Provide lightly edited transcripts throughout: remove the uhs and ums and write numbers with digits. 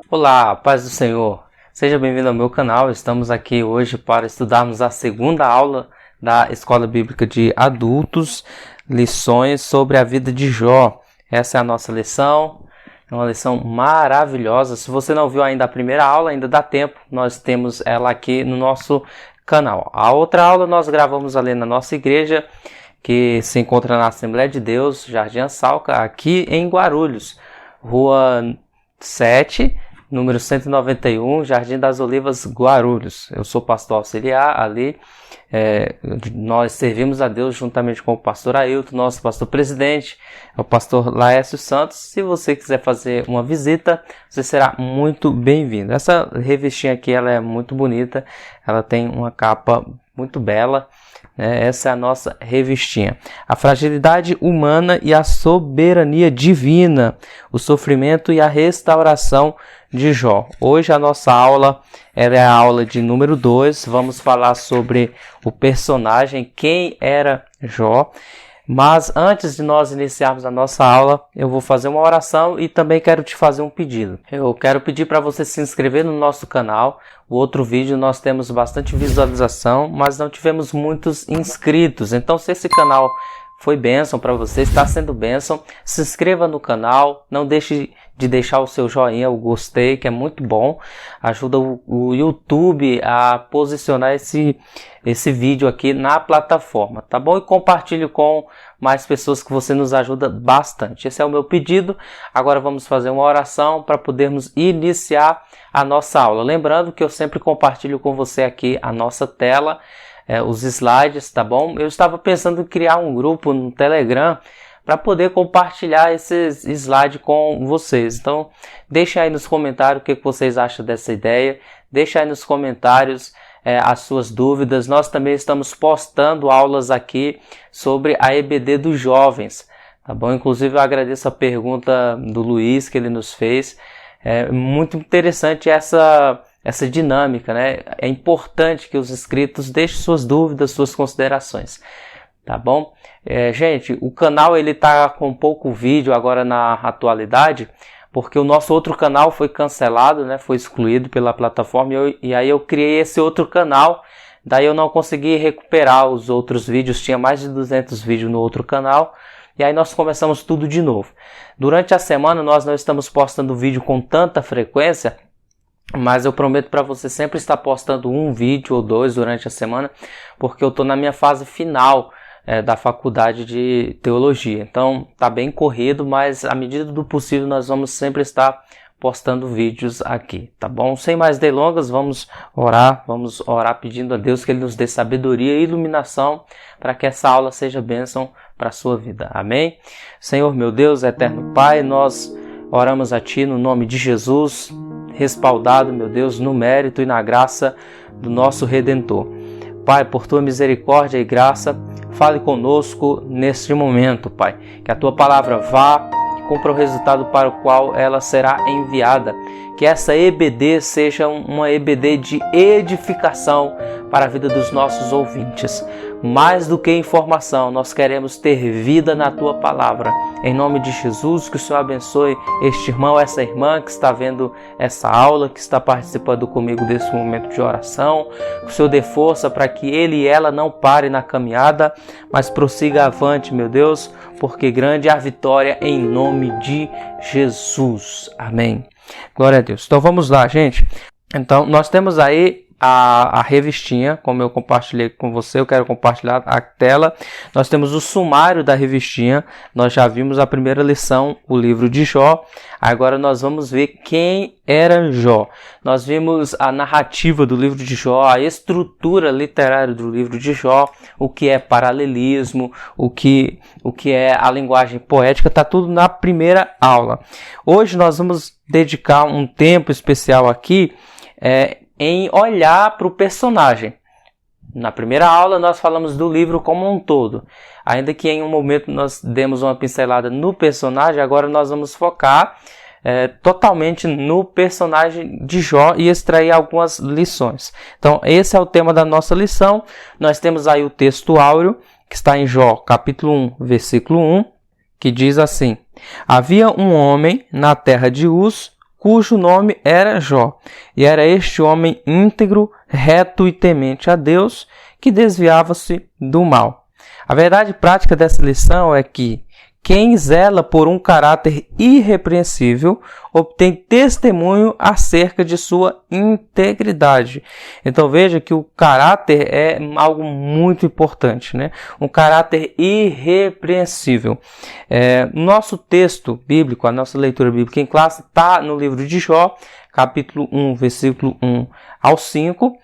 Olá, paz do Senhor. Seja bem-vindo ao meu canal. Estamos aqui hoje para estudarmos a segunda aula da Escola Bíblica de Adultos, lições sobre a vida de Jó. Essa é a nossa lição, é uma lição maravilhosa. Se você não viu ainda a primeira aula, ainda dá tempo, nós temos ela aqui no nosso canal. A outra aula nós gravamos ali na nossa igreja, que se encontra na Assembleia de Deus, Jardim Ansalca, aqui em Guarulhos, Rua 7, número 191, Jardim das Olivas, Guarulhos. Eu sou pastor auxiliar ali. Nós servimos a Deus juntamente com o pastor Ailton, nosso pastor presidente, o pastor Laércio Santos. Se você quiser fazer uma visita, você será muito bem-vindo. Essa revistinha aqui ela é muito bonita, ela tem uma capa muito bela. Essa é a nossa revistinha. A fragilidade humana e a soberania divina, o sofrimento e a restauração de Jó. Hoje a nossa aula é a aula de número 2. Vamos falar sobre o personagem, quem era Jó. Mas antes de nós iniciarmos a nossa aula, eu vou fazer uma oração e também quero te fazer um pedido. Eu quero pedir para você se inscrever no nosso canal. O outro vídeo nós temos bastante visualização, mas não tivemos muitos inscritos. Então, se esse canal foi bênção para você, está sendo bênção, se inscreva no canal, não deixe de deixar o seu joinha, o gostei, que é muito bom, ajuda o YouTube a posicionar esse vídeo aqui na plataforma, tá bom? E compartilhe com mais pessoas, que você nos ajuda bastante. Esse é o meu pedido. Agora vamos fazer uma oração para podermos iniciar a nossa aula. Lembrando que eu sempre compartilho com você aqui a nossa tela, os slides, tá bom? Eu estava pensando em criar um grupo no Telegram para poder compartilhar esses slides com vocês. Então, deixa aí nos comentários o que vocês acham dessa ideia. Deixa aí nos comentários as suas dúvidas. Nós também estamos postando aulas aqui sobre a EBD dos jovens, tá bom? Inclusive, eu agradeço a pergunta do Luiz que ele nos fez. É muito interessante essa dinâmica, né? É importante que os inscritos deixem suas dúvidas, suas considerações, tá bom? Gente, o canal ele tá com pouco vídeo agora na atualidade, porque o nosso outro canal foi cancelado, né? Foi excluído pela plataforma e aí eu criei esse outro canal. Daí eu não consegui recuperar os outros vídeos, tinha mais de 200 vídeos no outro canal. E aí nós começamos tudo de novo. Durante a semana nós não estamos postando vídeo com tanta frequência, mas eu prometo para você sempre estar postando um vídeo ou dois durante a semana, porque eu estou na minha fase final da faculdade de teologia. Então tá bem corrido, mas à medida do possível nós vamos sempre estar postando vídeos aqui, tá bom? Sem mais delongas, vamos orar pedindo a Deus que Ele nos dê sabedoria e iluminação para que essa aula seja bênção para a sua vida. Amém? Senhor meu Deus, eterno Pai, nós oramos a Ti no nome de Jesus, respaldado, meu Deus, no mérito e na graça do nosso Redentor. Pai, por Tua misericórdia e graça, fale conosco neste momento, Pai. Que a Tua palavra vá e cumpra o resultado para o qual ela será enviada. Que essa EBD seja uma EBD de edificação para a vida dos nossos ouvintes. Mais do que informação, nós queremos ter vida na Tua palavra. Em nome de Jesus, que o Senhor abençoe este irmão, essa irmã que está vendo essa aula, que está participando comigo desse momento de oração. Que o Senhor dê força para que ele e ela não parem na caminhada, mas prossiga avante, meu Deus, porque grande é a vitória em nome de Jesus. Amém. Glória a Deus. Então vamos lá, gente. Então nós temos aí a revistinha, como eu compartilhei com você, eu quero compartilhar a tela. Nós temos o sumário da revistinha. Nós já vimos a primeira lição, o livro de Jó. Agora nós vamos ver quem era Jó. Nós vimos a narrativa do livro de Jó, a estrutura literária do livro de Jó, o que é paralelismo, o que é a linguagem poética, está tudo na primeira aula. Hoje nós vamos dedicar um tempo especial aqui em olhar para o personagem. Na primeira aula nós falamos do livro como um todo. Ainda que em um momento nós demos uma pincelada no personagem, agora nós vamos focar totalmente no personagem de Jó e extrair algumas lições. Então esse é o tema da nossa lição. Nós temos aí o texto áureo, que está em Jó, capítulo 1, versículo 1, que diz assim: Havia um homem na terra de Uz, cujo nome era Jó. E era este homem íntegro, reto e temente a Deus, que desviava-se do mal. A verdade prática dessa lição é que quem zela por um caráter irrepreensível obtém testemunho acerca de sua integridade. Então veja que o caráter é algo muito importante, né? Um caráter irrepreensível. Nosso texto bíblico, a nossa leitura bíblica em classe está no livro de Jó, capítulo 1, versículo 1 ao 5,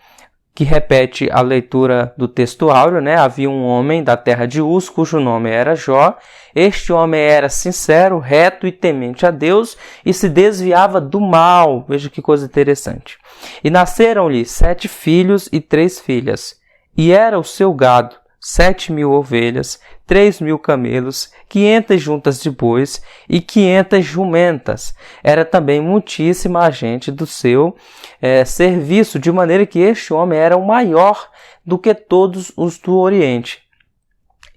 que repete a leitura do texto áureo, né? Havia um homem da terra de Uz, cujo nome era Jó. Este homem era sincero, reto e temente a Deus e se desviava do mal. Veja que coisa interessante. E nasceram-lhe 7 filhos e 3 filhas. E era o seu gado 7.000 ovelhas, 3.000 camelos, 500 juntas de bois e 500 jumentas. Era também muitíssima a gente do seu serviço, de maneira que este homem era o maior do que todos os do Oriente.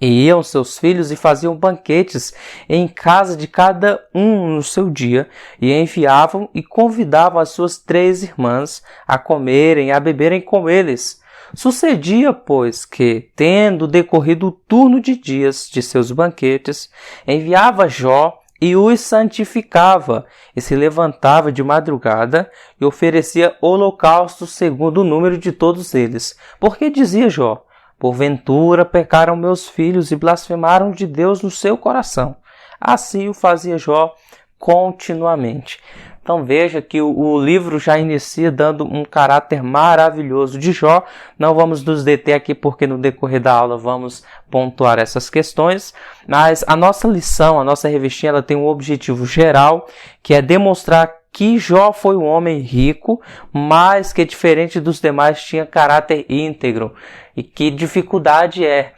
E iam seus filhos e faziam banquetes em casa de cada um no seu dia, e enviavam e convidavam as suas 3 irmãs a comerem e a beberem com eles. Sucedia, pois, que, tendo decorrido o turno de dias de seus banquetes, enviava Jó e os santificava, e se levantava de madrugada e oferecia holocaustos segundo o número de todos eles. Porque dizia Jó: porventura pecaram meus filhos e blasfemaram de Deus no seu coração. Assim o fazia Jó continuamente. Então veja que o livro já inicia dando um caráter maravilhoso de Jó. Não vamos nos deter aqui porque no decorrer da aula vamos pontuar essas questões. Mas a nossa lição, a nossa revistinha, ela tem um objetivo geral, que é demonstrar que Jó foi um homem rico, mas que diferente dos demais tinha caráter íntegro. E que dificuldade é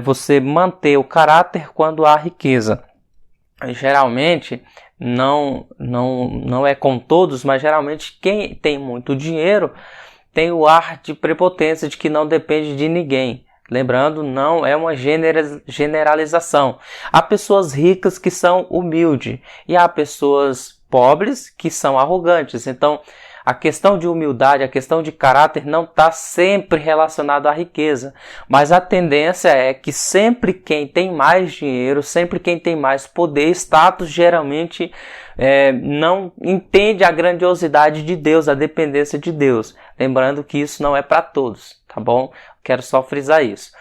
você manter o caráter quando há riqueza. Geralmente, não é com todos, mas geralmente quem tem muito dinheiro tem o ar de prepotência, de que não depende de ninguém. Lembrando, não é uma generalização. Há pessoas ricas que são humildes e há pessoas pobres que são arrogantes. Então, a questão de humildade, a questão de caráter não está sempre relacionada à riqueza, mas a tendência é que sempre quem tem mais dinheiro, sempre quem tem mais poder, status, geralmente não entende a grandiosidade de Deus, a dependência de Deus. Lembrando que isso não é para todos, tá bom? Quero só frisar isso.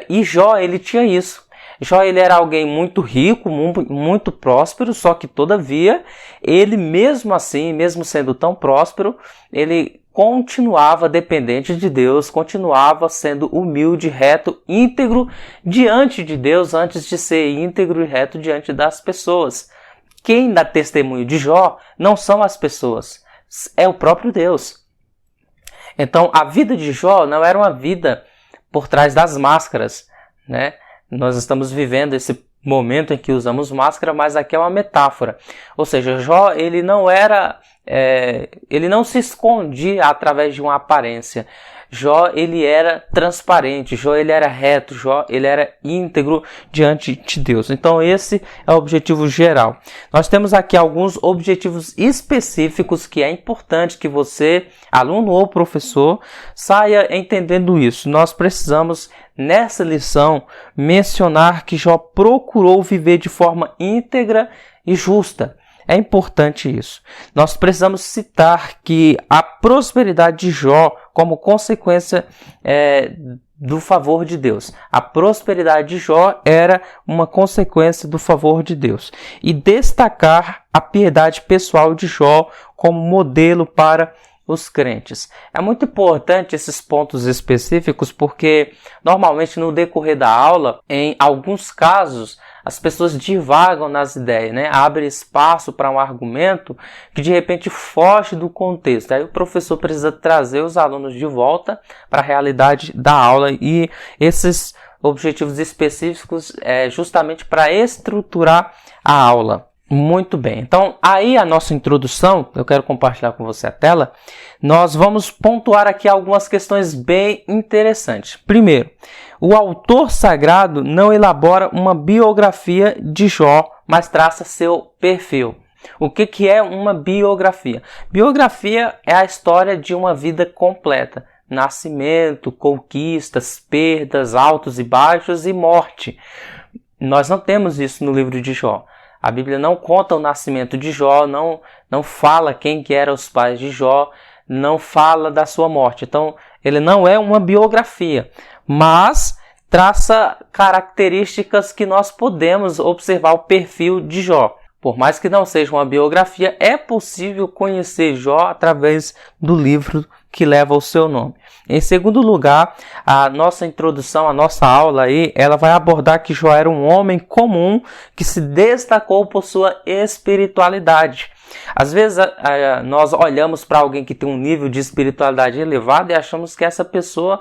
E Jó, ele tinha isso. Jó, ele era alguém muito rico, muito próspero, só que todavia, ele mesmo assim, mesmo sendo tão próspero, ele continuava dependente de Deus, continuava sendo humilde, reto, íntegro diante de Deus, antes de ser íntegro e reto diante das pessoas. Quem dá testemunho de Jó não são as pessoas, é o próprio Deus. Então, a vida de Jó não era uma vida por trás das máscaras, né? Nós estamos vivendo esse momento em que usamos máscara, mas aqui é uma metáfora. Ou seja, Jó, ele não se escondia através de uma aparência. Jó, ele era transparente, Jó, ele era reto, Jó, ele era íntegro diante de Deus. Então, esse é o objetivo geral. Nós temos aqui alguns objetivos específicos que é importante que você, aluno ou professor, saia entendendo isso. Nós precisamos, nessa lição, mencionar que Jó procurou viver de forma íntegra e justa. É importante isso. Nós precisamos citar que a prosperidade de Jó, como consequência do favor de Deus. A prosperidade de Jó era uma consequência do favor de Deus. E destacar a piedade pessoal de Jó como modelo para os crentes. É muito importante esses pontos específicos porque normalmente no decorrer da aula, em alguns casos, as pessoas divagam nas ideias, né? Abre espaço para um argumento que de repente foge do contexto. Aí o professor precisa trazer os alunos de volta para a realidade da aula e esses objetivos específicos é justamente para estruturar a aula. Muito bem, então aí a nossa introdução, eu quero compartilhar com você a tela, nós vamos pontuar aqui algumas questões bem interessantes. Primeiro, o autor sagrado não elabora uma biografia de Jó, mas traça seu perfil. O que é uma biografia? Biografia é a história de uma vida completa. Nascimento, conquistas, perdas, altos e baixos e morte. Nós não temos isso no livro de Jó. A Bíblia não conta o nascimento de Jó, não fala quem que eram os pais de Jó, não fala da sua morte. Então, ele não é uma biografia, mas traça características que nós podemos observar o perfil de Jó. Por mais que não seja uma biografia, é possível conhecer Jó através do livro que leva o seu nome. Em segundo lugar, a nossa introdução, a nossa aula aí, ela vai abordar que Jó era um homem comum que se destacou por sua espiritualidade. Às vezes nós olhamos para alguém que tem um nível de espiritualidade elevado e achamos que essa pessoa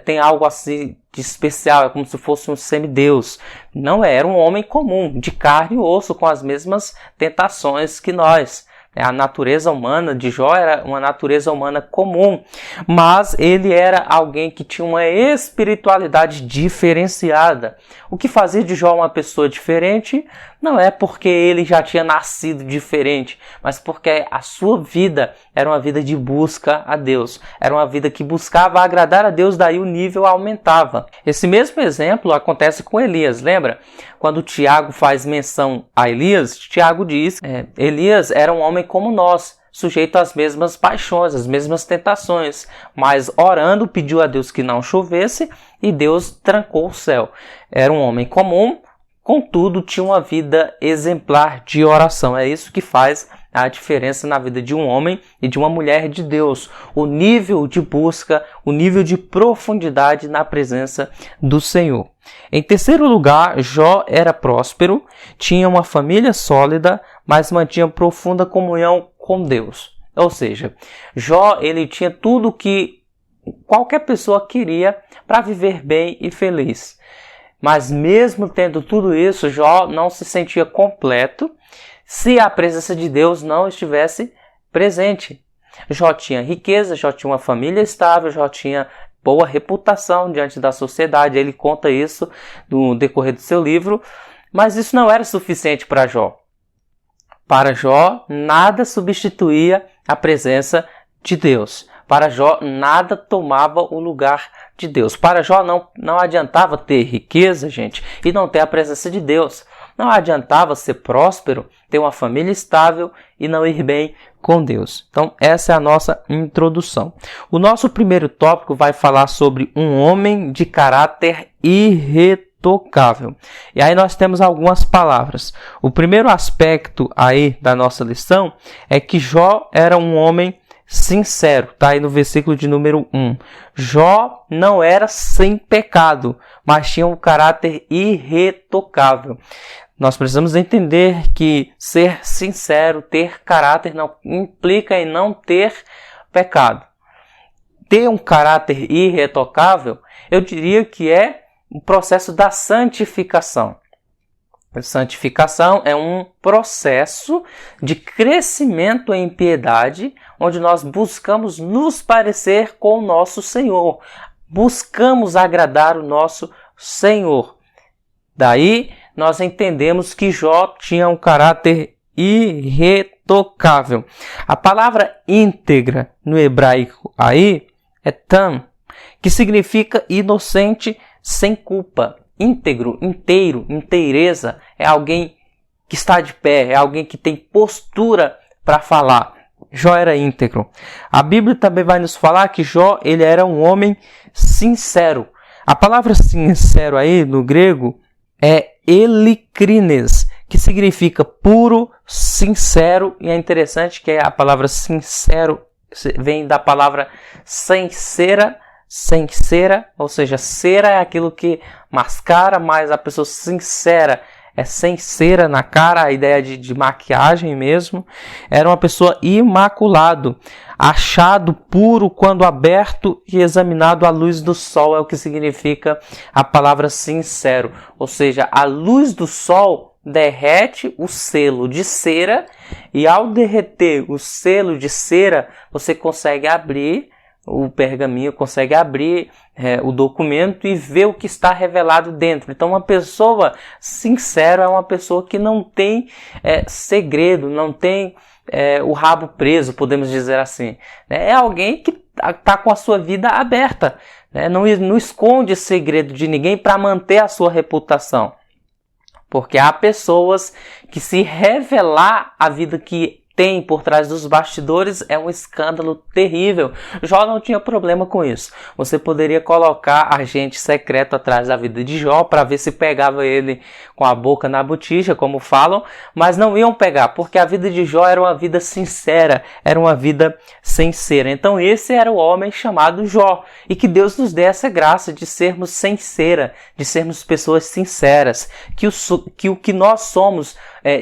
tem algo assim de especial, é como se fosse um semideus. Não era um homem comum, de carne e osso, com as mesmas tentações que nós. A natureza humana de Jó era uma natureza humana comum, mas ele era alguém que tinha uma espiritualidade diferenciada. O que fazia de Jó uma pessoa diferente não é porque ele já tinha nascido diferente, mas porque a sua vida era uma vida de busca a Deus. Era uma vida que buscava agradar a Deus, daí o nível aumentava. Esse mesmo exemplo acontece com Elias, lembra? Quando Tiago faz menção a Elias, Tiago diz que Elias era um homem como nós, sujeito às mesmas paixões, às mesmas tentações, mas orando pediu a Deus que não chovesse e Deus trancou o céu. Era um homem comum, contudo tinha uma vida exemplar de oração. É isso que faz a diferença na vida de um homem e de uma mulher de Deus. O nível de busca, o nível de profundidade na presença do Senhor. Em terceiro lugar, Jó era próspero, tinha uma família sólida, mas mantinha profunda comunhão com Deus. Ou seja, Jó ele tinha tudo que qualquer pessoa queria para viver bem e feliz. Mas mesmo tendo tudo isso, Jó não se sentia completo se a presença de Deus não estivesse presente. Jó tinha riqueza, Jó tinha uma família estável, Jó tinha boa reputação diante da sociedade. Ele conta isso no decorrer do seu livro, mas isso não era suficiente para Jó. Para Jó, nada substituía a presença de Deus. Para Jó, nada tomava o lugar de Deus. Para Jó, não adiantava ter riqueza, gente, e não ter a presença de Deus. Não adiantava ser próspero, ter uma família estável e não ir bem com Deus. Então, essa é a nossa introdução. O nosso primeiro tópico vai falar sobre um homem de caráter irretocável. E aí nós temos algumas palavras. O primeiro aspecto aí da nossa lição é que Jó era um homem sincero, está aí no versículo de número 1. Jó não era sem pecado, mas tinha um caráter irretocável. Nós precisamos entender que ser sincero, ter caráter, não implica em não ter pecado. Ter um caráter irretocável, eu diria que é o processo da santificação. A santificação é um processo de crescimento em piedade, onde nós buscamos nos parecer com o nosso Senhor. Buscamos agradar o nosso Senhor. Daí, nós entendemos que Jó tinha um caráter irretocável. A palavra íntegra no hebraico aí é tam, que significa inocente sem culpa. Íntegro, inteiro, inteireza, é alguém que está de pé, é alguém que tem postura para falar. Jó era íntegro. A Bíblia também vai nos falar que Jó ele era um homem sincero. A palavra sincero aí no grego é eilikrines, que significa puro, sincero, e é interessante que a palavra sincero vem da palavra sem cera, ou seja, cera é aquilo que mascara, mas a pessoa sincera é sem cera na cara, a ideia de maquiagem mesmo. Era uma pessoa imaculado, achado puro quando aberto e examinado à luz do sol, é o que significa a palavra sincero. Ou seja, a luz do sol derrete o selo de cera e ao derreter o selo de cera, você consegue abrir o pergaminho, consegue abrir o documento e ver o que está revelado dentro. Então, uma pessoa sincera é uma pessoa que não tem segredo, não tem o rabo preso, podemos dizer assim. É alguém que está com a sua vida aberta, né? Não esconde segredo de ninguém para manter a sua reputação. Porque há pessoas que, se revelar a vida que tem por trás dos bastidores, é um escândalo terrível. Jó não tinha problema com isso. Você poderia colocar agente secreto atrás da vida de Jó para ver se pegava ele com a boca na botija, como falam, mas não iam pegar, porque a vida de Jó era uma vida sincera, era uma vida sem cera. Então esse era o homem chamado Jó, e que Deus nos dê essa graça de sermos sem cera, de sermos pessoas sinceras, que o que nós somos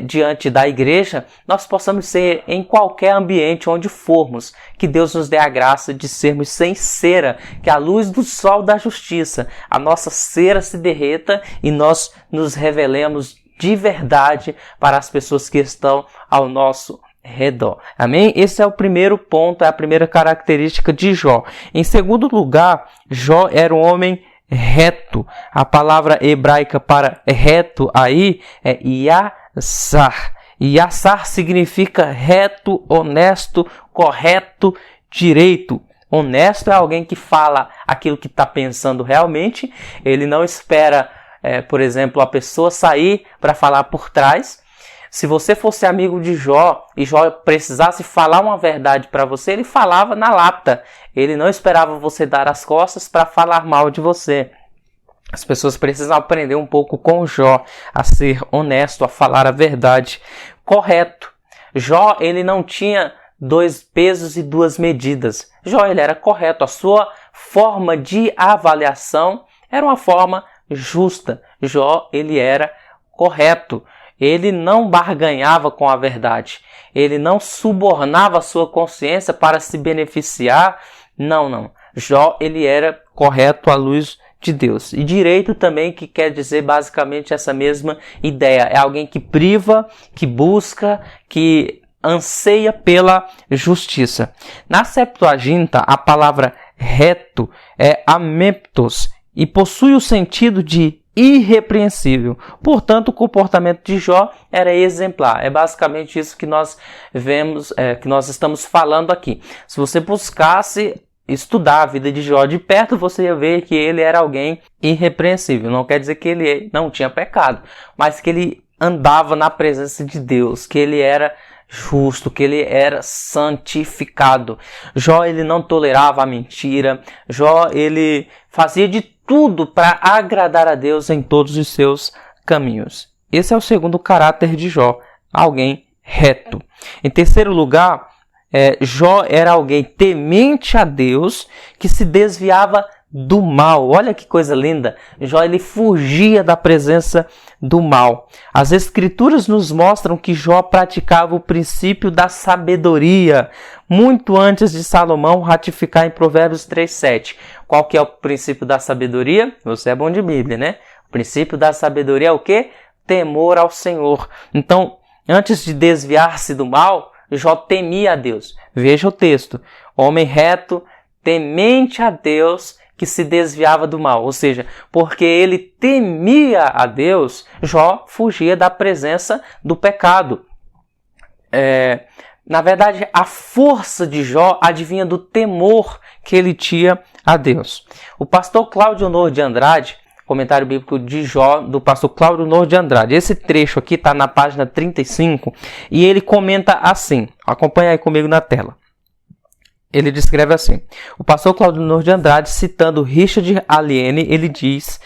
diante da igreja, nós possamos ser em qualquer ambiente onde formos, que Deus nos dê a graça de sermos sem cera, que a luz do sol da justiça, a nossa cera se derreta e nós nos revelemos de verdade para as pessoas que estão ao nosso redor. Amém? Esse é o primeiro ponto, é a primeira característica de Jó. Em segundo lugar, Jó era um homem reto. A palavra hebraica para reto aí é Yassar. Yassar significa reto, honesto, correto, direito. Honesto é alguém que fala aquilo que está pensando realmente. Ele não espera, por exemplo, a pessoa sair para falar por trás. Se você fosse amigo de Jó e Jó precisasse falar uma verdade para você, ele falava na lata. Ele não esperava você dar as costas para falar mal de você. As pessoas precisam aprender um pouco com Jó a ser honesto, a falar a verdade correto. Jó, ele não tinha 2 pesos e 2 medidas. Jó, ele era correto. A sua forma de avaliação era uma forma justa. Jó, ele era correto. Ele não barganhava com a verdade. Ele não subornava a sua consciência para se beneficiar. Não. Jó, ele era correto à luz de Deus. E direito também, que quer dizer basicamente essa mesma ideia. É alguém que priva, que busca, que anseia pela justiça. Na Septuaginta, a palavra reto é ameptos e possui o sentido de irrepreensível. Portanto, o comportamento de Jó era exemplar. É basicamente isso que nós vemos, que nós estamos falando aqui. Se você buscasse estudar a vida de Jó de perto, você ia ver que ele era alguém irrepreensível. Não quer dizer que ele não tinha pecado, mas que ele andava na presença de Deus, que ele era justo, que ele era santificado. Jó, ele não tolerava a mentira. Jó, ele fazia de tudo para agradar a Deus em todos os seus caminhos. Esse é o segundo caráter de Jó, alguém reto. Em terceiro lugar, Jó era alguém temente a Deus, que se desviava do mal. Olha que coisa linda! Jó, ele fugia da presença do mal. As Escrituras nos mostram que Jó praticava o princípio da sabedoria, muito antes de Salomão ratificar em Provérbios 3:7. Qual que é o princípio da sabedoria? Você é bom de Bíblia, né? O princípio da sabedoria é o quê? Temor ao Senhor. Então, antes de desviar-se do mal, Jó temia a Deus. Veja o texto. Homem reto, temente a Deus, que se desviava do mal. Ou seja, porque ele temia a Deus, Jó fugia da presença do pecado. Na verdade, a força de Jó advinha do temor que ele tinha a Deus. O pastor Cláudio Honor de Andrade, comentário bíblico de Jó, do pastor Cláudio Honor de Andrade. Esse trecho aqui está na página 35 e ele comenta assim, acompanha aí comigo na tela. Ele descreve assim, o pastor Cláudio Honor de Andrade, citando Richard Aliene, ele diz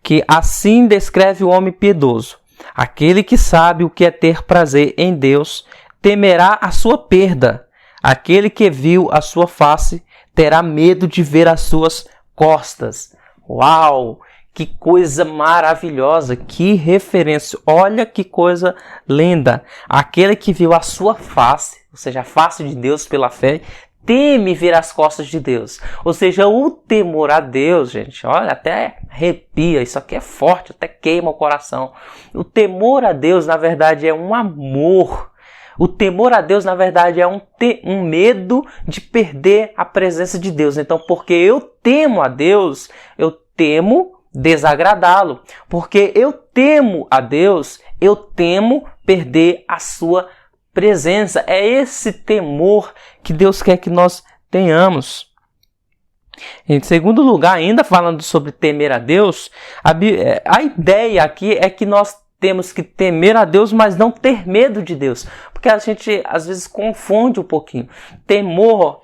que assim descreve o homem piedoso: aquele que sabe o que é ter prazer em Deus, temerá a sua perda. Aquele que viu a sua face, terá medo de ver as suas costas. Uau! Que coisa maravilhosa, que referência, olha que coisa linda. Aquele que viu a sua face, ou seja, a face de Deus pela fé, teme ver as costas de Deus. Ou seja, o temor a Deus, gente, olha, até arrepia, isso aqui é forte, até queima o coração. O temor a Deus, na verdade, é um amor. O temor a Deus, na verdade, é um medo de perder a presença de Deus. Então, porque eu temo a Deus, eu temo desagradá-lo. Porque eu temo a Deus, eu temo perder a sua presença. É esse temor que Deus quer que nós tenhamos. Em segundo lugar, ainda falando sobre temer a Deus, a ideia aqui é que nós temos que temer a Deus, mas não ter medo de Deus. Porque a gente às vezes confunde um pouquinho. Temor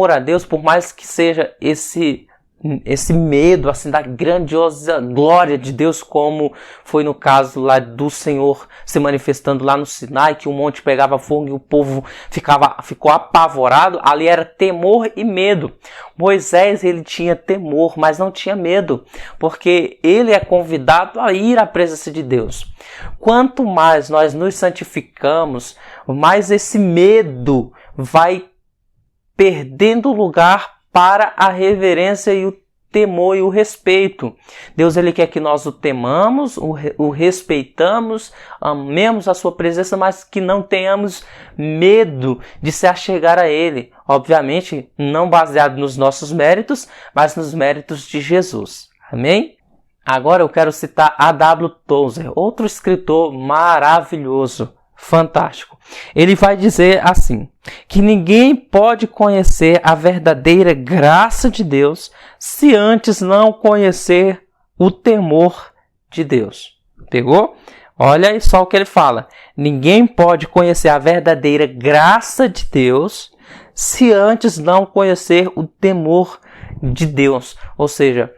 a Deus, por mais que seja esse medo assim da grandiosa glória de Deus, como foi no caso lá do Senhor se manifestando lá no Sinai, que o monte pegava fogo e o povo ficou apavorado. Ali era temor e medo. Moisés, ele tinha temor, mas não tinha medo, porque ele é convidado a ir à presença de Deus. Quanto mais nós nos santificamos, mais esse medo vai perdendo lugar para a reverência e o temor e o respeito. Deus, ele quer que nós o temamos, o respeitamos, amemos a sua presença, mas que não tenhamos medo de se achegar a ele. Obviamente, não baseado nos nossos méritos, mas nos méritos de Jesus. Amém? Agora eu quero citar A.W. Tozer, outro escritor maravilhoso, fantástico. Ele vai dizer assim, que ninguém pode conhecer a verdadeira graça de Deus se antes não conhecer o temor de Deus. Pegou? Olha aí só o que ele fala. Ninguém pode conhecer a verdadeira graça de Deus se antes não conhecer o temor de Deus. Ou seja,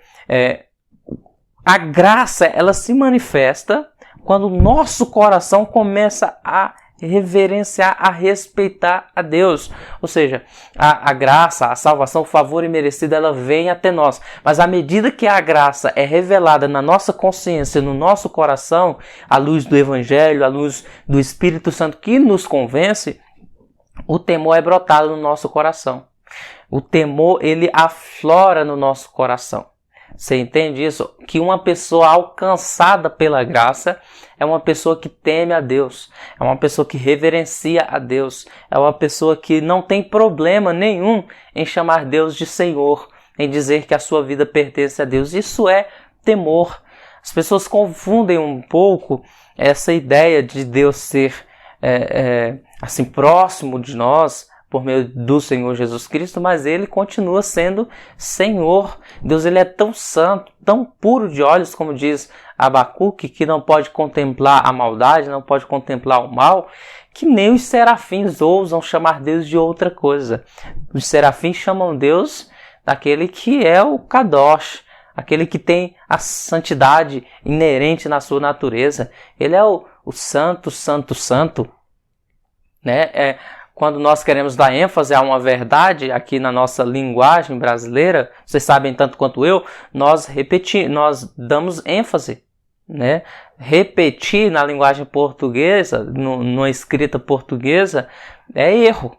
a graça, ela se manifesta quando o nosso coração começa a reverenciar, a respeitar a Deus. Ou seja, a graça, a salvação, o favor imerecido, ela vem até nós. Mas à medida que a graça é revelada na nossa consciência, no nosso coração, à luz do Evangelho, à luz do Espírito Santo que nos convence, o temor é brotado no nosso coração. O temor, ele aflora no nosso coração. Você entende isso? Que uma pessoa alcançada pela graça é uma pessoa que teme a Deus, é uma pessoa que reverencia a Deus, é uma pessoa que não tem problema nenhum em chamar Deus de Senhor, em dizer que a sua vida pertence a Deus. Isso é temor. As pessoas confundem um pouco essa ideia de Deus ser assim próximo de nós, por meio do Senhor Jesus Cristo, mas ele continua sendo Senhor. Deus, ele é tão santo, tão puro de olhos, como diz Abacuque, que não pode contemplar a maldade, não pode contemplar o mal, que nem os serafins ousam chamar Deus de outra coisa. Os serafins chamam Deus daquele que é o Kadosh, aquele que tem a santidade inerente na sua natureza. Ele é o santo, santo, santo, né? Quando nós queremos dar ênfase a uma verdade, aqui na nossa linguagem brasileira, vocês sabem tanto quanto eu, nós damos ênfase, né? Repetir na linguagem portuguesa, numa escrita portuguesa, é erro.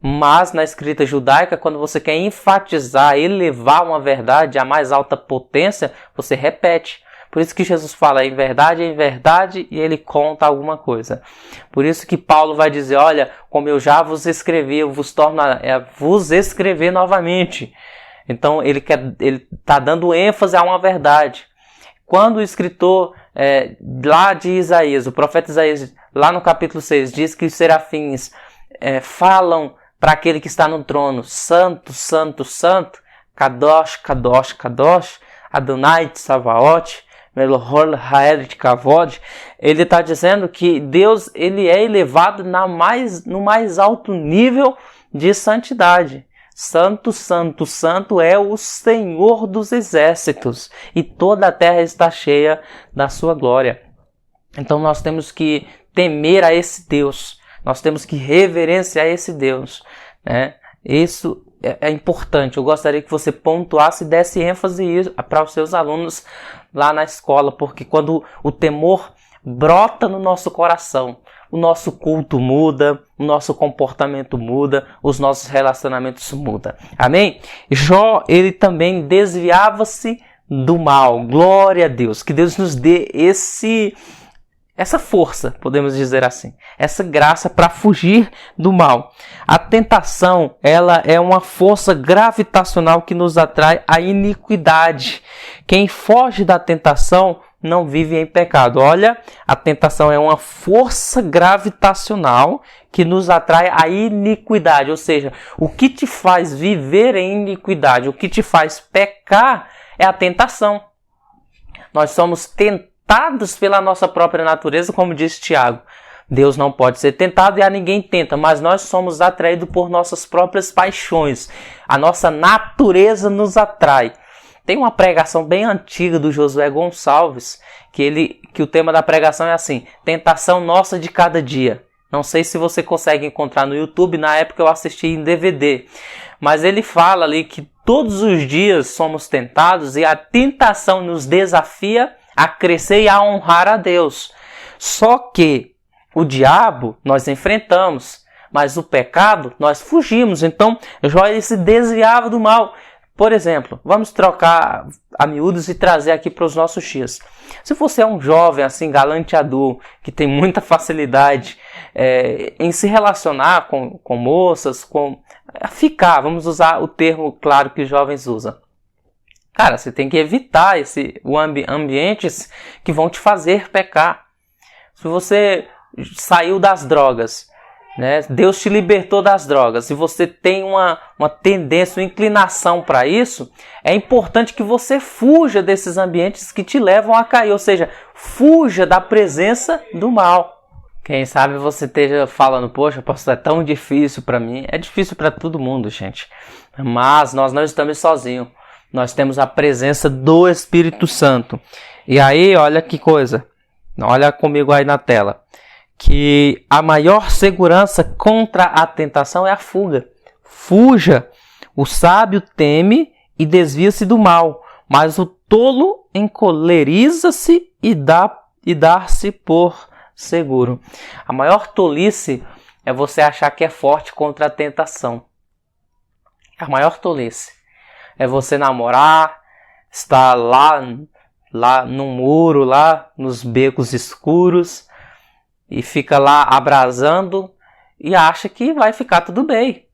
Mas na escrita judaica, quando você quer enfatizar, elevar uma verdade à mais alta potência, você repete. Por isso que Jesus fala em verdade, e ele conta alguma coisa. Por isso que Paulo vai dizer, olha, como eu já vos escrevi, eu vos torno a vos escrever novamente. Então ele está dando ênfase a uma verdade. Quando o escritor lá de Isaías, o profeta Isaías, lá no capítulo 6, diz que os serafins falam para aquele que está no trono, santo, santo, santo, Kadosh, Kadosh, Kadosh, Adonai Tsavaot, Melohor Hael Kavod, ele está dizendo que Deus, ele é elevado no mais alto nível de santidade. Santo, santo, santo é o Senhor dos exércitos, e toda a terra está cheia da sua glória. Então nós temos que temer a esse Deus, nós temos que reverenciar esse Deus, né? Isso é importante. Eu gostaria que você pontuasse e desse ênfase para os seus alunos lá na escola, porque quando o temor brota no nosso coração, o nosso culto muda, o nosso comportamento muda, os nossos relacionamentos mudam. Amém? Jó, ele também desviava-se do mal. Glória a Deus. Que Deus nos dê essa força, podemos dizer assim, essa graça para fugir do mal. A tentação, ela é uma força gravitacional que nos atrai à iniquidade. Quem foge da tentação não vive em pecado. Olha, a tentação é uma força gravitacional que nos atrai à iniquidade, ou seja, o que te faz viver em iniquidade, o que te faz pecar é a tentação. Nós somos tentados pela nossa própria natureza, como diz Tiago. Deus não pode ser tentado e a ninguém tenta, mas nós somos atraídos por nossas próprias paixões. A nossa natureza nos atrai. Tem uma pregação bem antiga do Josué Gonçalves, que o tema da pregação é assim: tentação nossa de cada dia. Não sei se você consegue encontrar no YouTube, na época eu assisti em DVD. Mas ele fala ali que todos os dias somos tentados e a tentação nos desafia a crescer e a honrar a Deus. Só que o diabo nós enfrentamos, mas o pecado nós fugimos. Então Jó ele se desviava do mal. Por exemplo, vamos trocar a miúdos e trazer aqui para os nossos dias. Se você é um jovem assim galanteador, que tem muita facilidade em se relacionar com moças, vamos usar o termo claro que os jovens usam. Cara, você tem que evitar ambientes que vão te fazer pecar. Se você saiu das drogas, né? Deus te libertou das drogas. Se você tem uma tendência, uma inclinação para isso, é importante que você fuja desses ambientes que te levam a cair. Ou seja, fuja da presença do mal. Quem sabe você esteja falando, poxa, pastor, é tão difícil para mim. É difícil para todo mundo, gente. Mas nós não estamos sozinhos. Nós temos a presença do Espírito Santo. E aí, olha que coisa. Olha comigo aí na tela. Que a maior segurança contra a tentação é a fuga. Fuja. O sábio teme e desvia-se do mal, mas o tolo encoleriza-se e dá-se por seguro. A maior tolice é você achar que é forte contra a tentação. A maior tolice é você namorar, estar lá no muro, lá nos becos escuros, e fica lá abrasando e acha que vai ficar tudo bem.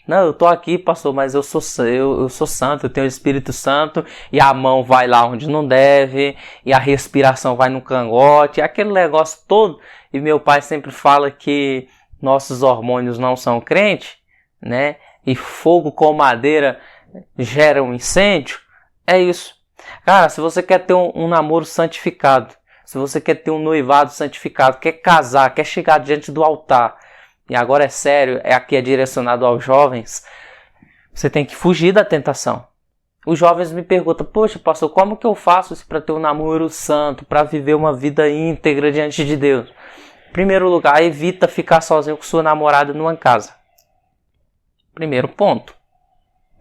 Não, eu tô aqui, pastor, mas eu sou santo, eu tenho o Espírito Santo, e a mão vai lá onde não deve, e a respiração vai no cangote, aquele negócio todo. E meu pai sempre fala que nossos hormônios não são crentes, né? E fogo com madeira gera um incêndio. É isso. Cara, se você quer ter um namoro santificado, se você quer ter um noivado santificado, quer casar, quer chegar diante do altar, e agora é sério, aqui é direcionado aos jovens, você tem que fugir da tentação. Os jovens me perguntam, poxa, pastor, como que eu faço isso para ter um namoro santo, para viver uma vida íntegra diante de Deus? Em primeiro lugar, evita ficar sozinho com sua namorada numa casa. Primeiro ponto.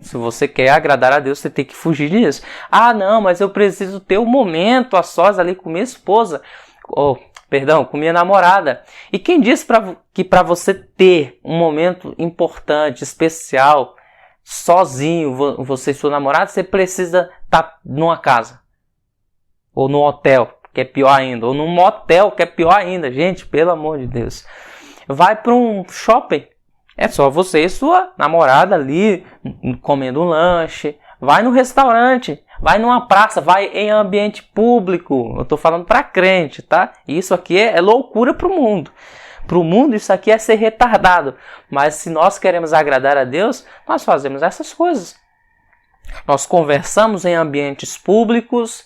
Se você quer agradar a Deus, você tem que fugir disso. Ah, não, mas eu preciso ter um momento a sós ali com minha esposa. Com minha namorada. E quem disse que para você ter um momento importante, especial, sozinho, você e sua namorada, você precisa estar numa casa. Ou num hotel, que é pior ainda. Ou num motel, que é pior ainda. Gente, pelo amor de Deus. Vai para um shopping. É só você e sua namorada ali comendo um lanche. Vai no restaurante, vai numa praça, vai em ambiente público. Eu estou falando para crente, tá? Isso aqui é loucura para o mundo. Para o mundo isso aqui é ser retardado. Mas se nós queremos agradar a Deus, nós fazemos essas coisas. Nós conversamos em ambientes públicos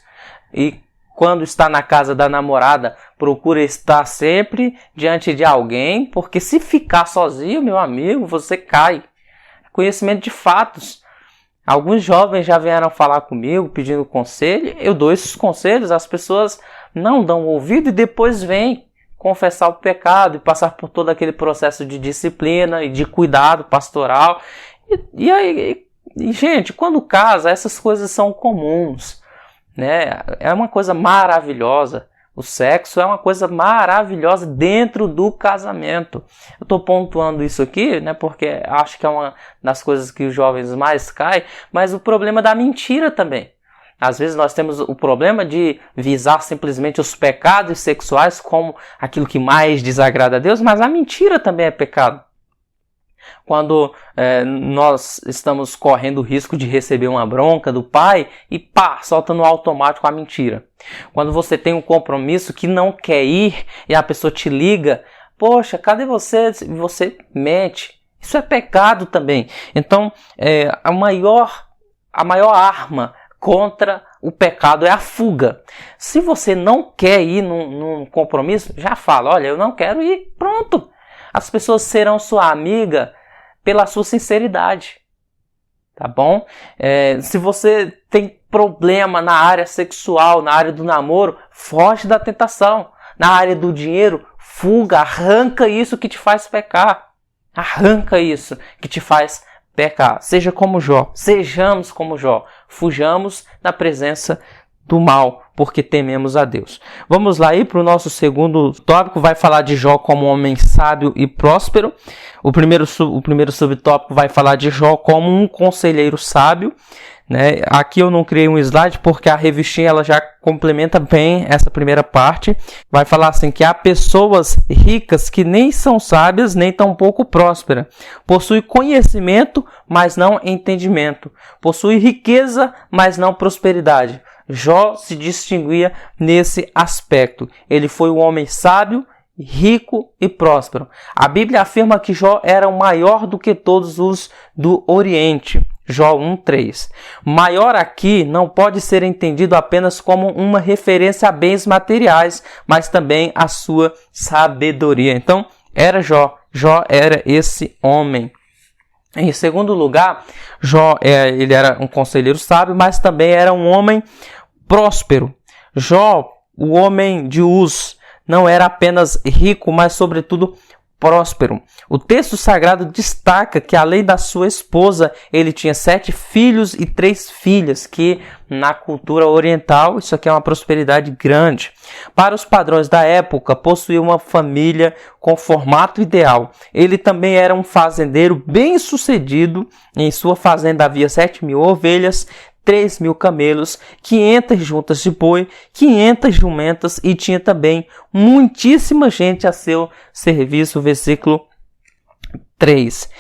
e quando está na casa da namorada, procura estar sempre diante de alguém, porque se ficar sozinho, meu amigo, você cai. Conhecimento de fatos. Alguns jovens já vieram falar comigo pedindo conselho, eu dou esses conselhos, as pessoas não dão ouvido e depois vêm confessar o pecado e passar por todo aquele processo de disciplina e de cuidado pastoral. E aí, gente, quando casa, essas coisas são comuns, né? É uma coisa maravilhosa. O sexo é uma coisa maravilhosa dentro do casamento. Eu estou pontuando isso aqui, né, porque acho que é uma das coisas que os jovens mais caem, mas o problema da mentira também. Às vezes nós temos o problema de visar simplesmente os pecados sexuais como aquilo que mais desagrada a Deus, mas a mentira também é pecado. Quando nós estamos correndo o risco de receber uma bronca do pai e pá, solta no automático a mentira. Quando você tem um compromisso que não quer ir e a pessoa te liga, poxa, cadê você? Você mente. Isso é pecado também. Então, a maior arma contra o pecado é a fuga. Se você não quer ir num compromisso, já fala, olha, eu não quero ir, pronto. As pessoas serão sua amiga pela sua sinceridade, tá bom? Se você tem problema na área sexual, na área do namoro, foge da tentação. Na área do dinheiro, fuga, arranca isso que te faz pecar. Arranca isso que te faz pecar. Seja como Jó, sejamos como Jó. Fujamos da presença do mal, porque tememos a Deus. Vamos lá aí para o nosso segundo tópico, vai falar de Jó como um homem sábio e próspero. O primeiro subtópico vai falar de Jó como um conselheiro sábio. Né? Aqui eu não criei um slide porque a revistinha ela já complementa bem essa primeira parte. Vai falar assim que há pessoas ricas que nem são sábias nem tampouco prósperas. Possui conhecimento, mas não entendimento. Possui riqueza, mas não prosperidade. Jó se distinguia nesse aspecto. Ele foi um homem sábio, rico e próspero. A Bíblia afirma que Jó era o maior do que todos os do Oriente. Jó 1:3. Maior aqui não pode ser entendido apenas como uma referência a bens materiais, mas também a sua sabedoria. Então, era Jó. Jó era esse homem. Em segundo lugar, Jó ele era um conselheiro sábio, mas também era um homem próspero. Jó, o homem de Uz, não era apenas rico, mas sobretudo próspero. O texto sagrado destaca que além da sua esposa, ele tinha 7 filhos e 3 filhas, que na cultura oriental isso aqui é uma prosperidade grande. Para os padrões da época, possuía uma família com formato ideal. Ele também era um fazendeiro bem-sucedido. Em sua fazenda havia 7.000 ovelhas, 3.000 camelos, 500 juntas de boi, 500 jumentas e tinha também muitíssima gente a seu serviço. Versículo 3.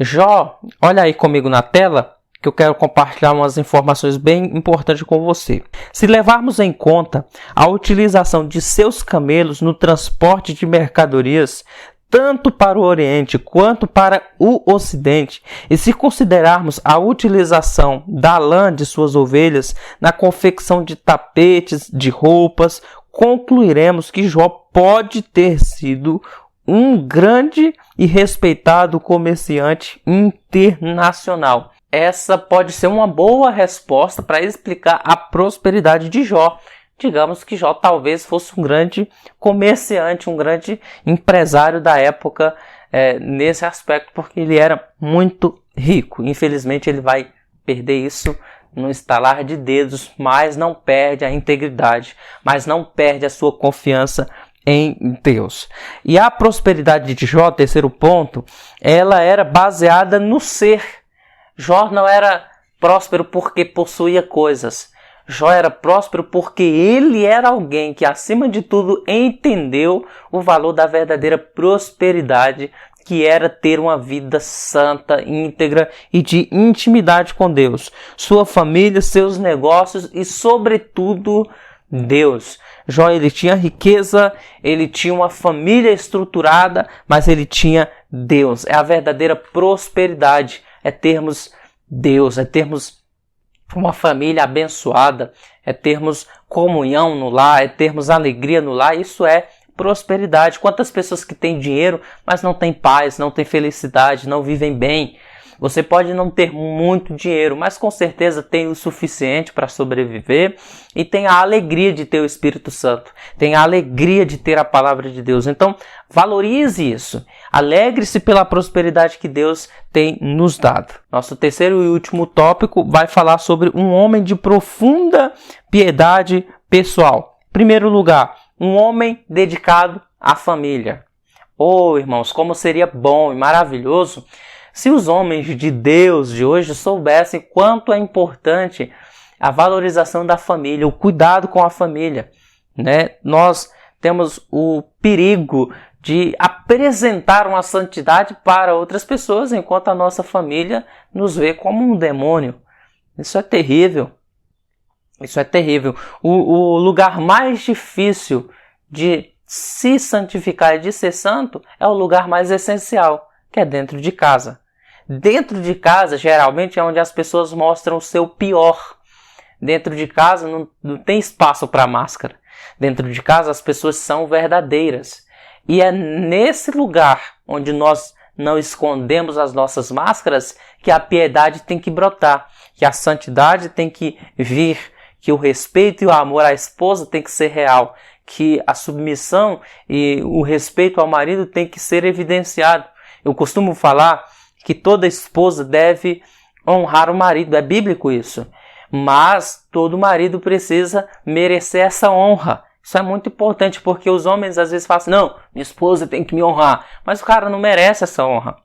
Jó, olha aí comigo na tela que eu quero compartilhar umas informações bem importantes com você. Se levarmos em conta a utilização de seus camelos no transporte de mercadorias, tanto para o Oriente quanto para o Ocidente, e se considerarmos a utilização da lã de suas ovelhas na confecção de tapetes, de roupas, concluiremos que Jó pode ter sido um grande e respeitado comerciante internacional. Essa pode ser uma boa resposta para explicar a prosperidade de Jó. Digamos que Jó talvez fosse um grande comerciante, um grande empresário da época nesse aspecto, porque ele era muito rico. Infelizmente ele vai perder isso no estalar de dedos, mas não perde a integridade, mas não perde a sua confiança em Deus. E a prosperidade de Jó, terceiro ponto, ela era baseada no ser. Jó não era próspero porque possuía coisas. Jó era próspero porque ele era alguém que, acima de tudo, entendeu o valor da verdadeira prosperidade, que era ter uma vida santa, íntegra e de intimidade com Deus, sua família, seus negócios e, sobretudo, Deus. Jó, ele tinha riqueza, ele tinha uma família estruturada, mas ele tinha Deus. É a verdadeira prosperidade, é termos Deus, é termos uma família abençoada, é termos comunhão no lar, é termos alegria no lar. Isso é prosperidade. Quantas pessoas que têm dinheiro, mas não têm paz, não têm felicidade, não vivem bem? Você pode não ter muito dinheiro, mas com certeza tem o suficiente para sobreviver e tem a alegria de ter o Espírito Santo, tem a alegria de ter a palavra de Deus. Então, valorize isso. Alegre-se pela prosperidade que Deus tem nos dado. Nosso terceiro e último tópico vai falar sobre um homem de profunda piedade pessoal. Em primeiro lugar, um homem dedicado à família. Oh, irmãos, como seria bom e maravilhoso se os homens de Deus de hoje soubessem quanto é importante a valorização da família, o cuidado com a família, né? Nós temos o perigo de apresentar uma santidade para outras pessoas, enquanto a nossa família nos vê como um demônio. Isso é terrível. Isso é terrível. O lugar mais difícil de se santificar e de ser santo é o lugar mais essencial, que é dentro de casa. Dentro de casa, geralmente, é onde as pessoas mostram o seu pior. Dentro de casa não tem espaço para máscara. Dentro de casa, as pessoas são verdadeiras. E é nesse lugar onde nós não escondemos as nossas máscaras que a piedade tem que brotar, que a santidade tem que vir, que o respeito e o amor à esposa tem que ser real, que a submissão e o respeito ao marido tem que ser evidenciado. Eu costumo falar que toda esposa deve honrar o marido, é bíblico isso, mas todo marido precisa merecer essa honra. Isso é muito importante, porque os homens às vezes falam assim, não, minha esposa tem que me honrar, mas o cara não merece essa honra.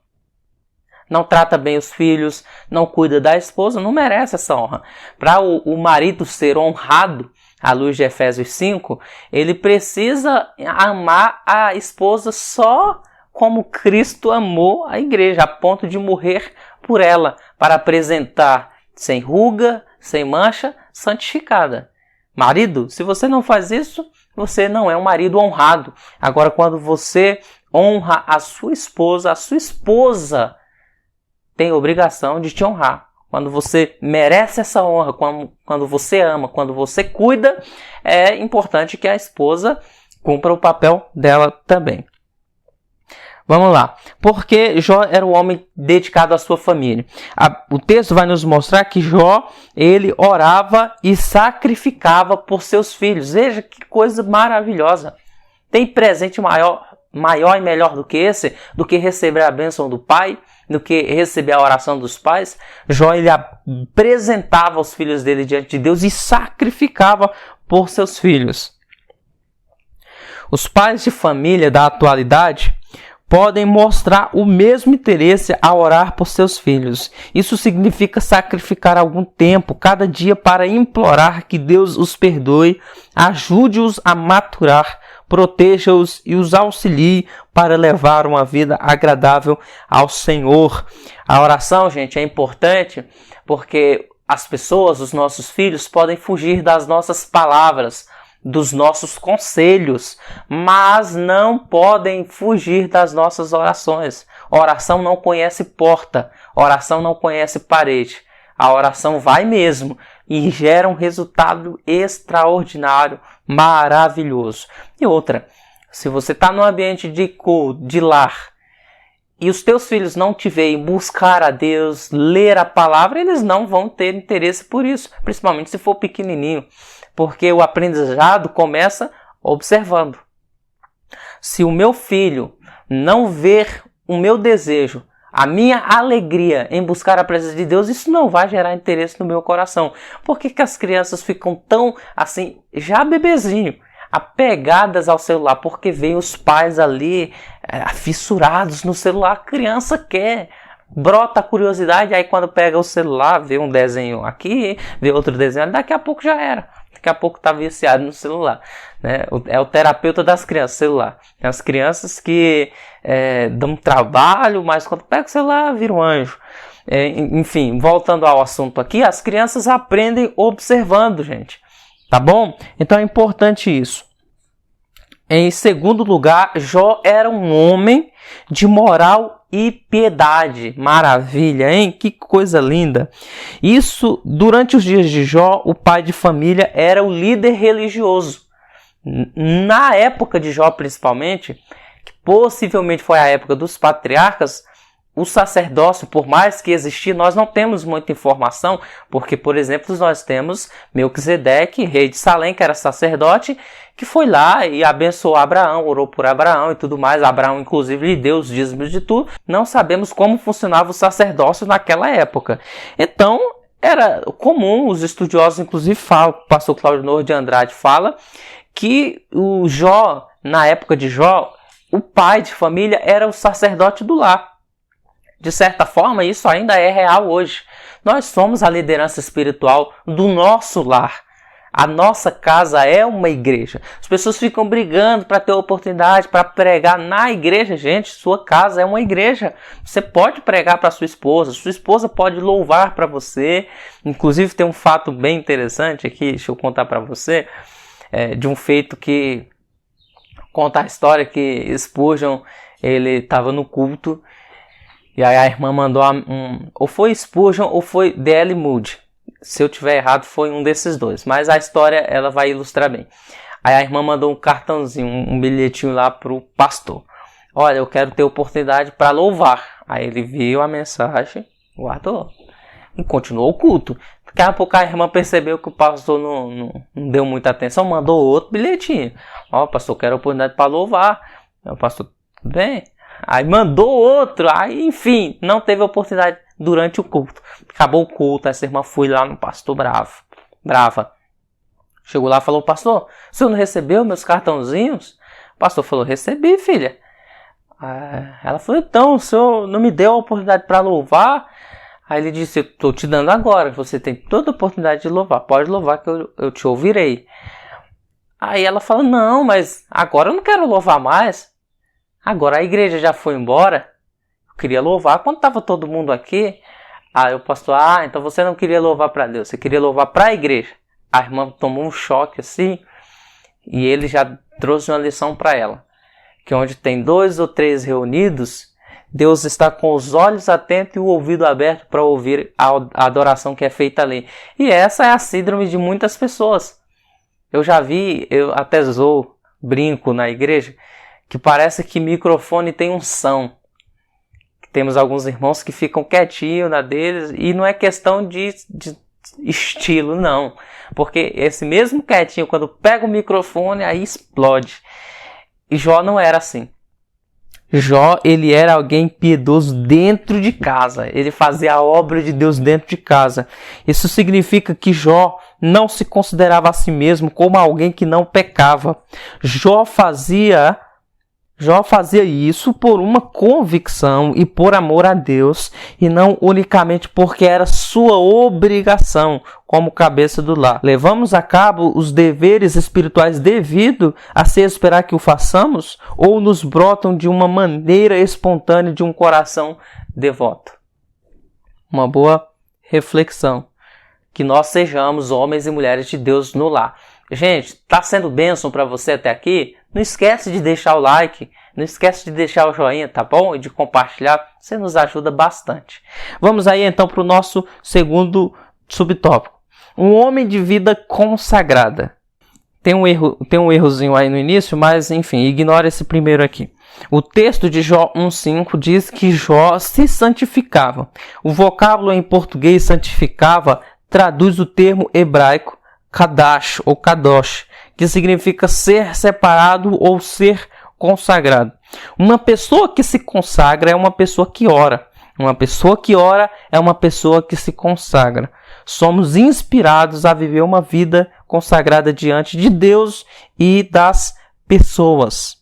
Não trata bem os filhos, não cuida da esposa, não merece essa honra. Para o marido ser honrado, à luz de Efésios 5, ele precisa amar a esposa só como Cristo amou a igreja, a ponto de morrer por ela, para apresentar sem ruga, sem mancha, santificada. Marido, se você não faz isso, você não é um marido honrado. Agora, quando você honra a sua esposa tem obrigação de te honrar. Quando você merece essa honra, quando você ama, quando você cuida, é importante que a esposa cumpra o papel dela também. Vamos lá. Porque Jó era um homem dedicado à sua família. O texto vai nos mostrar que Jó, ele orava e sacrificava por seus filhos. Veja que coisa maravilhosa. Tem presente maior e melhor do que esse? Do que receber a bênção do pai? Do que receber a oração dos pais? Jó, ele apresentava os filhos dele diante de Deus e sacrificava por seus filhos. Os pais de família da atualidade podem mostrar o mesmo interesse a orar por seus filhos. Isso significa sacrificar algum tempo, cada dia, para implorar que Deus os perdoe, ajude-os a maturar, proteja-os e os auxilie para levar uma vida agradável ao Senhor. A oração, gente, é importante porque as pessoas, os nossos filhos, podem fugir das nossas palavras, dos nossos conselhos, mas não podem fugir das nossas orações. Oração não conhece porta, oração não conhece parede. A oração vai mesmo e gera um resultado extraordinário, maravilhoso. E outra, se você está num ambiente de lar e os teus filhos não te veem buscar a Deus, ler a palavra, eles não vão ter interesse por isso, principalmente se for pequenininho. Porque o aprendizado começa observando. Se o meu filho não ver o meu desejo, a minha alegria em buscar a presença de Deus, isso não vai gerar interesse no meu coração. Por que as crianças ficam tão, assim, já bebezinho, apegadas ao celular? Porque veem os pais ali fissurados no celular. A criança quer. Brota a curiosidade, aí quando pega o celular, vê um desenho aqui, vê outro desenho, daqui a pouco já era. Daqui a pouco está viciado no celular, né? É o terapeuta das crianças, celular. Tem as crianças que dão trabalho, mas quando pega o celular, vira um anjo. Enfim, voltando ao assunto aqui, as crianças aprendem observando, gente. Tá bom? Então é importante isso. Em segundo lugar, Jó era um homem de moral e piedade. Maravilha, hein? Que coisa linda. Isso, durante os dias de Jó, o pai de família era o líder religioso. Na época de Jó, principalmente, que possivelmente foi a época dos patriarcas, o sacerdócio, por mais que existia, nós não temos muita informação, porque, por exemplo, nós temos Melquisedeque, rei de Salém, que era sacerdote, que foi lá e abençoou Abraão, orou por Abraão e tudo mais. Abraão, inclusive, lhe deu os dízimos de tudo. Não sabemos como funcionava o sacerdócio naquela época. Então, era comum, os estudiosos, inclusive, falam, o pastor Cláudio Nouro de Andrade fala, que o Jó, na época de Jó, o pai de família era o sacerdote do lar. De certa forma, isso ainda é real hoje. Nós somos a liderança espiritual do nosso lar. A nossa casa é uma igreja. As pessoas ficam brigando para ter oportunidade para pregar na igreja. Gente, sua casa é uma igreja. Você pode pregar para sua esposa pode louvar para você. Inclusive tem um fato bem interessante aqui, deixa eu contar para você, de um feito que conta a história que Spurgeon, ele estava no culto e aí a irmã mandou ou foi Spurgeon ou foi D.L. Moody. Se eu tiver errado, foi um desses dois. Mas a história, ela vai ilustrar bem. Aí a irmã mandou um cartãozinho, um bilhetinho lá pro pastor. Olha, eu quero ter oportunidade para louvar. Aí ele viu a mensagem, guardou. E continuou o culto. Daqui a pouco a irmã percebeu que o pastor não deu muita atenção, mandou outro bilhetinho. Ó, pastor, quero oportunidade para louvar. O pastor, tudo bem? Aí mandou outro. Aí, enfim, não teve oportunidade durante o culto. Acabou o culto, essa irmã foi lá no pastor brava. Chegou lá e falou, pastor, o senhor não recebeu meus cartãozinhos? O pastor falou, recebi, filha. Ela falou, então, o senhor não me deu a oportunidade para louvar? Aí ele disse, eu estou te dando agora, você tem toda a oportunidade de louvar, pode louvar que eu te ouvirei. Aí ela fala, não, mas agora eu não quero louvar mais. Agora a igreja já foi embora. Queria louvar quando estava todo mundo aqui. Aí o pastor, então você não queria louvar para Deus, você queria louvar para a igreja. A irmã tomou um choque assim, e ele já trouxe uma lição para ela, que onde tem 2 ou 3 reunidos, Deus está com os olhos atentos e o ouvido aberto para ouvir a adoração que é feita ali. E essa é a síndrome de muitas pessoas. Eu já vi, eu até brinco na igreja, que parece que microfone tem unção. Temos alguns irmãos que ficam quietinhos na deles e não é questão de estilo, não. Porque esse mesmo quietinho, quando pega o microfone, aí explode. E Jó não era assim. Jó, ele era alguém piedoso dentro de casa. Ele fazia a obra de Deus dentro de casa. Isso significa que Jó não se considerava a si mesmo como alguém que não pecava. Jó fazia isso por uma convicção e por amor a Deus, e não unicamente porque era sua obrigação como cabeça do lar. Levamos a cabo os deveres espirituais devido a se esperar que o façamos, ou nos brotam de uma maneira espontânea de um coração devoto? Uma boa reflexão. Que nós sejamos homens e mulheres de Deus no lar. Gente, está sendo bênção para você até aqui? Não esquece de deixar o like, não esquece de deixar o joinha, tá bom? E de compartilhar, você nos ajuda bastante. Vamos aí então para o nosso segundo subtópico. Um homem de vida consagrada. Tem um errozinho aí no início, mas enfim, ignora esse primeiro aqui. O texto de Jó 1,5 diz que Jó se santificava. O vocábulo em português santificava traduz o termo hebraico Kadash ou Kadosh, que significa ser separado ou ser consagrado. Uma pessoa que se consagra é uma pessoa que ora. Uma pessoa que ora é uma pessoa que se consagra. Somos inspirados a viver uma vida consagrada diante de Deus e das pessoas.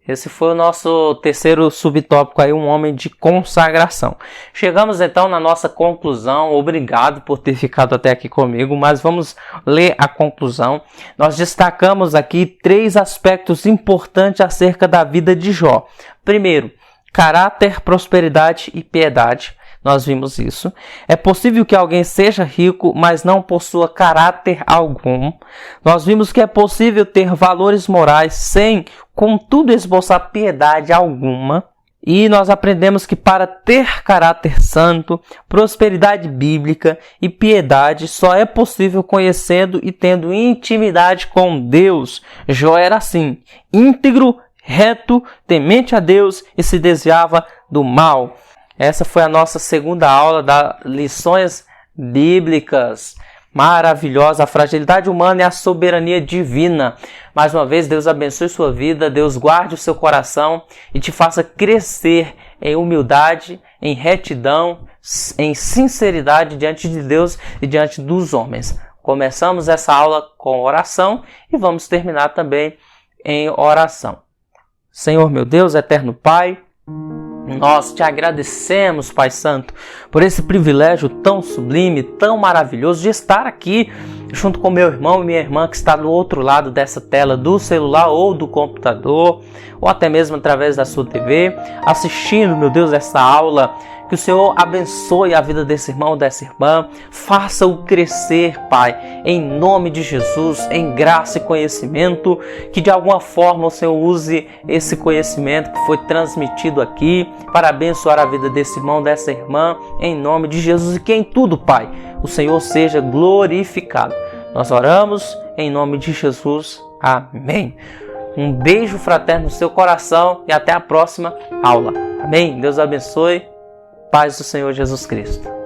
Esse foi o nosso terceiro subtópico aí, um homem de consagração. Chegamos então na nossa conclusão. Obrigado por ter ficado até aqui comigo, mas vamos ler a conclusão. Nós destacamos aqui 3 aspectos importantes acerca da vida de Jó. Primeiro, caráter, prosperidade e piedade. Nós vimos isso. É possível que alguém seja rico, mas não possua caráter algum. Nós vimos que é possível ter valores morais sem, contudo, esboçar piedade alguma. E nós aprendemos que para ter caráter santo, prosperidade bíblica e piedade só é possível conhecendo e tendo intimidade com Deus. Jó era assim, íntegro, reto, temente a Deus e se desviava do mal. Essa foi a nossa segunda aula da Lições Bíblicas. Maravilhosa, a fragilidade humana e a soberania divina. Mais uma vez, Deus abençoe sua vida, Deus guarde o seu coração e te faça crescer em humildade, em retidão, em sinceridade diante de Deus e diante dos homens. Começamos essa aula com oração e vamos terminar também em oração. Senhor meu Deus, eterno Pai, Nós te agradecemos, Pai Santo, por esse privilégio tão sublime, tão maravilhoso de estar aqui junto com meu irmão e minha irmã que está do outro lado dessa tela do celular ou do computador, ou até mesmo através da sua TV, assistindo, meu Deus, essa aula. Que o Senhor abençoe a vida desse irmão, dessa irmã, faça-o crescer, Pai, em nome de Jesus, em graça e conhecimento, que de alguma forma o Senhor use esse conhecimento que foi transmitido aqui para abençoar a vida desse irmão, dessa irmã, em nome de Jesus, e que em tudo, Pai, o Senhor seja glorificado. Nós oramos em nome de Jesus. Amém. Um beijo fraterno no seu coração e até a próxima aula. Amém. Deus abençoe. Paz do Senhor Jesus Cristo.